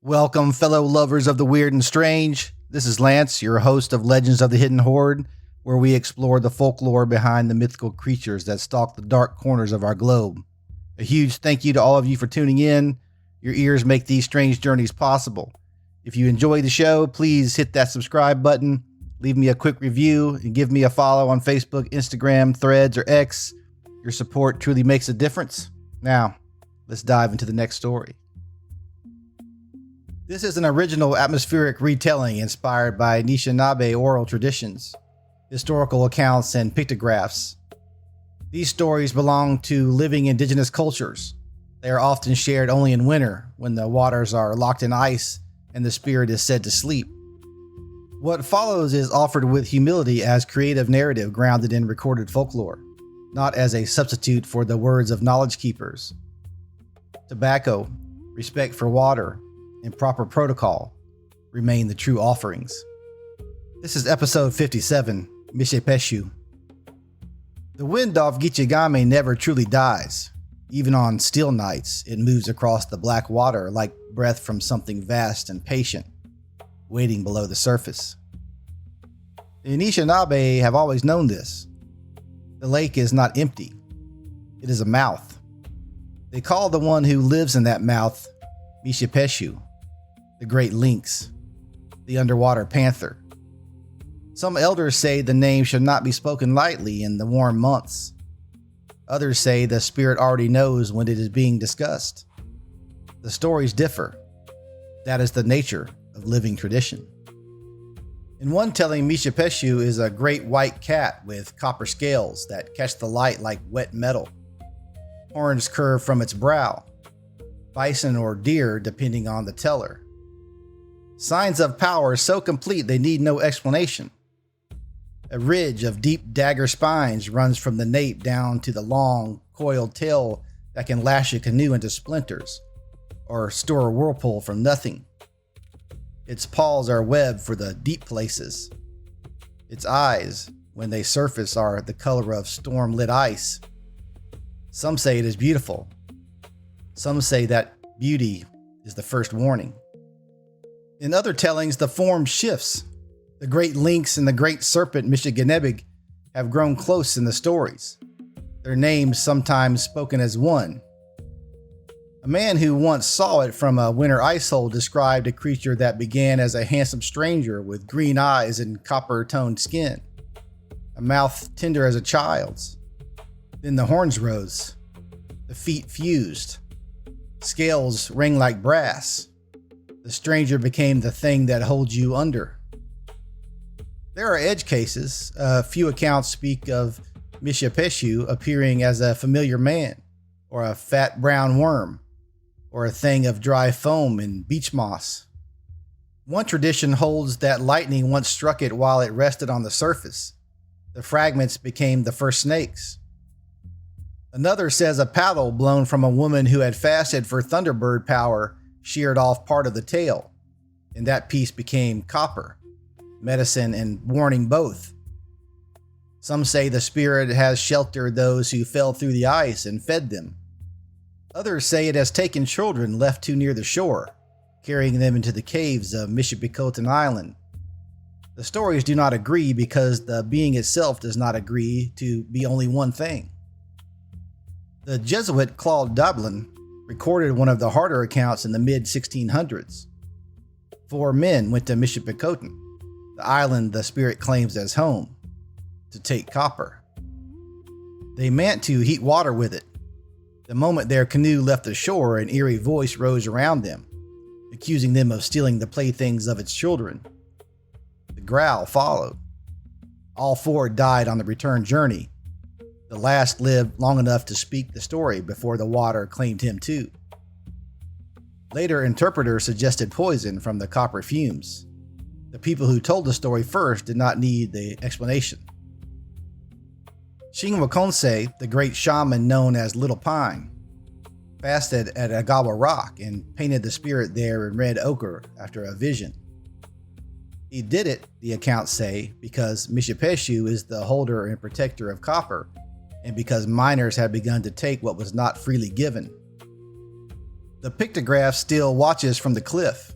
Welcome, fellow lovers of the weird and strange. This is Lance, your host of Legends of the Hidden Horde, where we explore the folklore behind the mythical creatures that stalk the dark corners of our globe. A huge thank you to all of you for tuning in. Your ears make these strange journeys possible. If you enjoy the show, please hit that subscribe button, leave me a quick review, and give me a follow on Facebook, Instagram, Threads, or X. Your support truly makes a difference. Now, let's dive into the next story. This is an original atmospheric retelling inspired by Anishinaabe oral traditions, historical accounts, and pictographs. These stories belong to living indigenous cultures. They are often shared only in winter, when the waters are locked in ice and the spirit is said to sleep. What follows is offered with humility as creative narrative grounded in recorded folklore, not as a substitute for the words of knowledge keepers. Tobacco, respect for water, and proper protocol remain the true offerings. This is episode 57, Mishipeshu. The wind off Gichigami never truly dies. Even on still nights, it moves across the black water like breath from something vast and patient, waiting below the surface. The Anishinaabe have always known this. The lake is not empty. It is a mouth. They call the one who lives in that mouth Mishipeshu, the Great Lynx, the Underwater Panther. Some elders say the name should not be spoken lightly in the warm months. Others say the spirit already knows when it is being discussed. The stories differ. That is the nature of living tradition. In one telling, Mishipeshu is a great white cat with copper scales that catch the light like wet metal. Horns curve from its brow. Bison or deer depending on the teller. Signs of power so complete they need no explanation. A ridge of deep dagger spines runs from the nape down to the long, coiled tail that can lash a canoe into splinters or store a whirlpool from nothing. Its paws are webbed for the deep places. Its eyes, when they surface, are the color of storm-lit ice. Some say it is beautiful. Some say that beauty is the first warning. In other tellings, the form shifts. The Great Lynx and the Great Serpent Gichigami have grown close in the stories, their names sometimes spoken as one. A man who once saw it from a winter ice hole described a creature that began as a handsome stranger with green eyes and copper-toned skin, a mouth tender as a child's. Then the horns rose, the feet fused, scales rang like brass. The stranger became the thing that holds you under. There are edge cases. A few accounts speak of Mishipeshu appearing as a familiar man, or a fat brown worm, or a thing of dry foam and beach moss. One tradition holds that lightning once struck it while it rested on the surface. The fragments became the first snakes. Another says a paddle blown from a woman who had fasted for thunderbird power sheared off part of the tail, and that piece became copper, medicine and warning both. Some say the spirit has sheltered those who fell through the ice and fed them. Others say it has taken children left too near the shore, carrying them into the caves of Mishipeshu Island. The stories do not agree because the being itself does not agree to be only one thing. The Jesuit Claude Dublin recorded one of the harder accounts in the mid-1600s. 4 men went to Mishipeshu, the island the spirit claims as home, to take copper. They meant to heat water with it. The moment their canoe left the shore, an eerie voice rose around them, accusing them of stealing the playthings of its children. The growl followed. All 4 died on the return journey. The last lived long enough to speak the story before the water claimed him too. Later interpreters suggested poison from the copper fumes. The people who told the story first did not need the explanation. Shinwakonse, the great shaman known as Little Pine, fasted at Agawa Rock and painted the spirit there in red ochre after a vision. He did it, the accounts say, because Mishipeshu is the holder and protector of copper, and because miners had begun to take what was not freely given. The pictograph still watches from the cliff,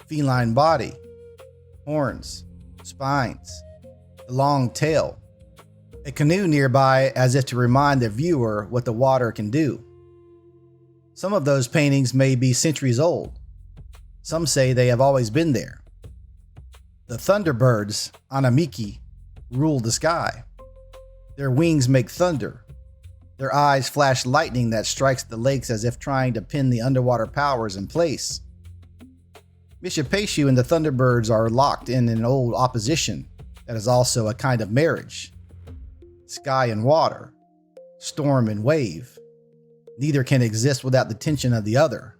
feline body, horns, spines, a long tail, a canoe nearby as if to remind the viewer what the water can do. Some of those paintings may be centuries old. Some say they have always been there. The thunderbirds, Anamiki, rule the sky. Their wings make thunder. Their eyes flash lightning that strikes the lakes as if trying to pin the underwater powers in place. Mishipeshu and the thunderbirds are locked in an old opposition that is also a kind of marriage. Sky and water, storm and wave. Neither can exist without the tension of the other.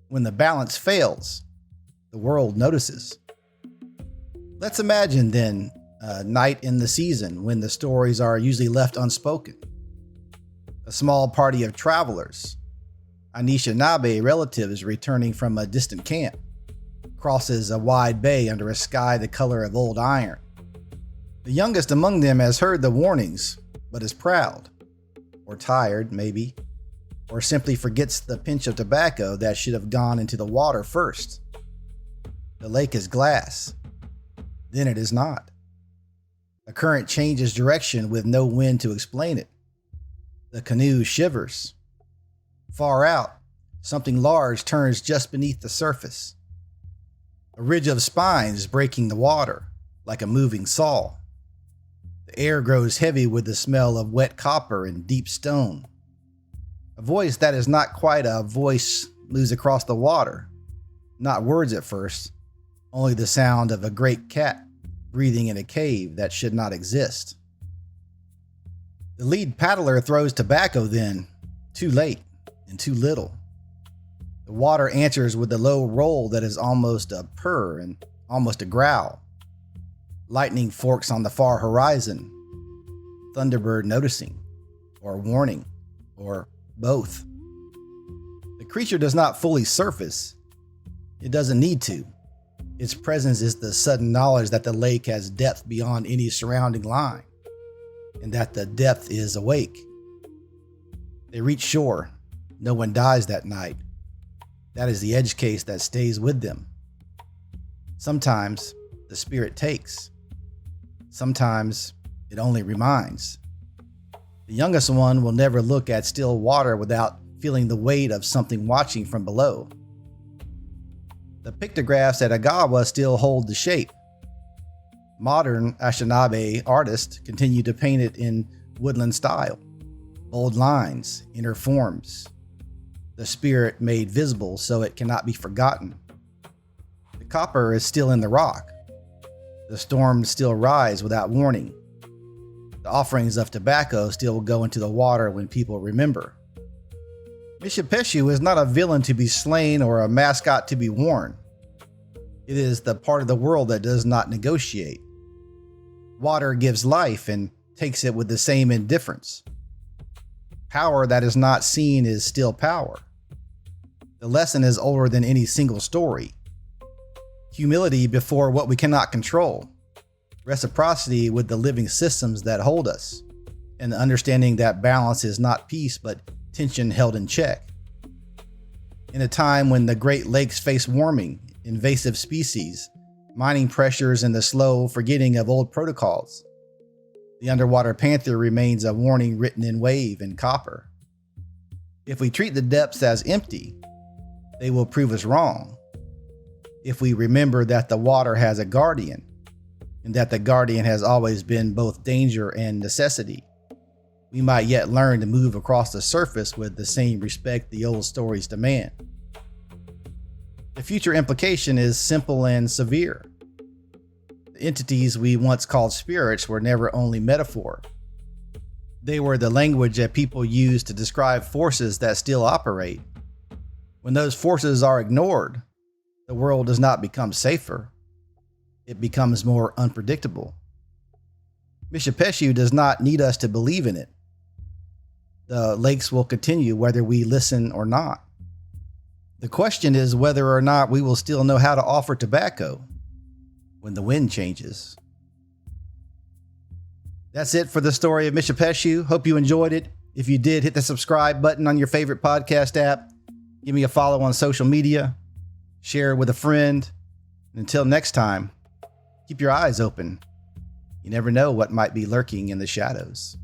When the balance fails, the world notices. Let's imagine then a night in the season when the stories are usually left unspoken. A small party of travelers, Anishinaabe relatives returning from a distant camp, crosses a wide bay under a sky the color of old iron. The youngest among them has heard the warnings, but is proud, or tired maybe, or simply forgets the pinch of tobacco that should have gone into the water first. The lake is glass. Then it is not. A current changes direction with no wind to explain it. The canoe shivers. Far out, something large turns just beneath the surface. A ridge of spines breaking the water, like a moving saw. The air grows heavy with the smell of wet copper and deep stone. A voice that is not quite a voice moves across the water. Not words at first, only the sound of a great cat breathing in a cave that should not exist. The lead paddler throws tobacco then, too late and too little. The water answers with a low roll that is almost a purr and almost a growl. Lightning forks on the far horizon. Thunderbird noticing, or warning, or both. The creature does not fully surface. It doesn't need to. Its presence is the sudden knowledge that the lake has depth beyond any surrounding line, and that the depth is awake. They reach shore. No one dies that night. That is the edge case that stays with them. Sometimes the spirit takes. Sometimes it only reminds. The youngest one will never look at still water without feeling the weight of something watching from below. The pictographs at Agawa still hold the shape. Modern Anishinaabe artists continue to paint it in woodland style. Bold lines, inner forms. The spirit made visible so it cannot be forgotten. The copper is still in the rock. The storms still rise without warning. The offerings of tobacco still go into the water when people remember. Mishipeshu is not a villain to be slain or a mascot to be worn. It is the part of the world that does not negotiate. Water gives life and takes it with the same indifference. Power that is not seen is still power. The lesson is older than any single story. Humility before what we cannot control. Reciprocity with the living systems that hold us. And the understanding that balance is not peace but tension held in check. In a time when the Great Lakes face warming, invasive species, mining pressures, and the slow forgetting of old protocols, the Underwater Panther remains a warning written in wave and copper. If we treat the depths as empty, they will prove us wrong. If we remember that the water has a guardian, and that the guardian has always been both danger and necessity, we might yet learn to move across the surface with the same respect the old stories demand. The future implication is simple and severe. The entities we once called spirits were never only metaphor. They were the language that people use to describe forces that still operate. When those forces are ignored, the world does not become safer. It becomes more unpredictable. Mishipeshu does not need us to believe in it. The lakes will continue whether we listen or not. The question is whether or not we will still know how to offer tobacco when the wind changes. That's it for the story of Mishipeshu. Hope you enjoyed it. If you did, hit the subscribe button on your favorite podcast app. Give me a follow on social media. Share it with a friend. And until next time, keep your eyes open. You never know what might be lurking in the shadows.